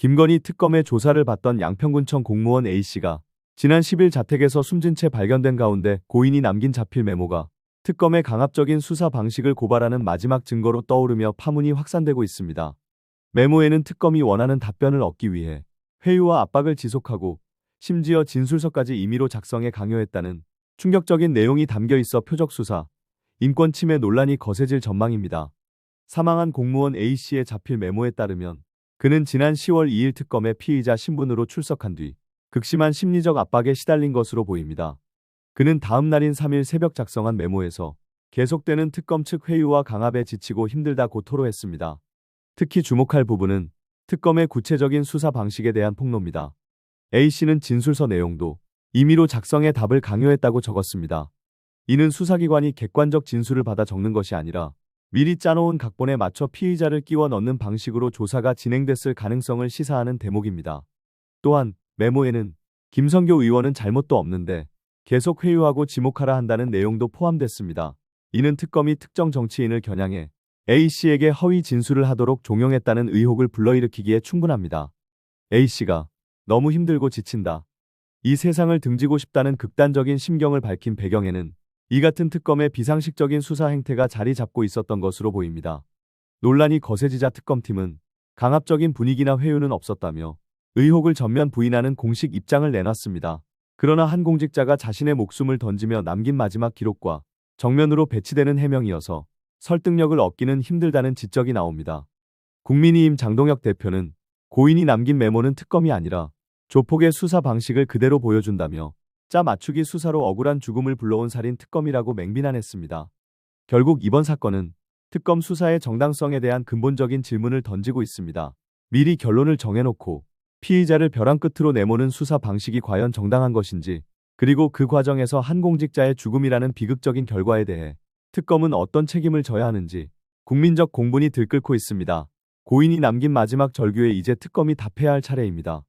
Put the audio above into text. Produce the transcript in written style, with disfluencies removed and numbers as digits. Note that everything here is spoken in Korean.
김건희 특검의 조사를 받던 양평군청 공무원 A씨가 지난 10일 자택에서 숨진 채 발견된 가운데 고인이 남긴 자필 메모가 특검의 강압적인 수사 방식을 고발하는 마지막 증거로 떠오르며 파문이 확산되고 있습니다. 메모에는 특검이 원하는 답변을 얻기 위해 회유와 압박을 지속하고 심지어 진술서까지 임의로 작성해 강요했다는 충격적인 내용이 담겨 있어 표적 수사, 인권 침해 논란이 거세질 전망입니다. 사망한 공무원 A씨의 자필 메모에 따르면 그는 지난 10월 2일 특검에 피의자 신분으로 출석한 뒤 극심한 심리적 압박에 시달린 것으로 보입니다. 그는 다음 날인 3일 새벽 작성한 메모에서 계속되는 특검 측 회유와 강압에 지치고 힘들다고 토로했습니다. 특히 주목할 부분은 특검의 구체적인 수사 방식에 대한 폭로입니다. A씨는 진술서 내용도 임의로 작성해 답을 강요했다고 적었습니다. 이는 수사기관이 객관적 진술을 받아 적는 것이 아니라 미리 짜놓은 각본에 맞춰 피의자를 끼워 넣는 방식으로 조사가 진행됐을 가능성을 시사하는 대목입니다. 또한 메모에는 김성교 의원은 잘못도 없는데 계속 회유하고 지목하라 한다는 내용도 포함됐습니다. 이는 특검이 특정 정치인을 겨냥해 A씨에게 허위 진술을 하도록 종용했다는 의혹을 불러일으키기에 충분합니다. A씨가 너무 힘들고 지친다. 이 세상을 등지고 싶다는 극단적인 심경을 밝힌 배경에는 이 같은 특검의 비상식적인 수사 행태가 자리 잡고 있었던 것으로 보입니다. 논란이 거세지자 특검팀은 강압적인 분위기나 회유는 없었다며 의혹을 전면 부인하는 공식 입장을 내놨습니다. 그러나 한 공직자가 자신의 목숨을 던지며 남긴 마지막 기록과 정면으로 배치되는 해명이어서 설득력을 얻기는 힘들다는 지적이 나옵니다. 국민의힘 장동혁 대표는 고인이 남긴 메모는 특검이 아니라 조폭의 수사 방식을 그대로 보여준다며 짜 맞추기 수사로 억울한 죽음을 불러온 살인 특검이라고 맹비난했습니다. 결국 이번 사건은 특검 수사의 정당성에 대한 근본적인 질문을 던지고 있습니다. 미리 결론을 정해놓고 피의자를 벼랑 끝으로 내모는 수사 방식이 과연 정당한 것인지, 그리고 그 과정에서 한 공직자의 죽음이라는 비극적인 결과에 대해 특검은 어떤 책임을 져야 하는지 국민적 공분이 들끓고 있습니다. 고인이 남긴 마지막 절규에 이제 특검이 답해야 할 차례입니다.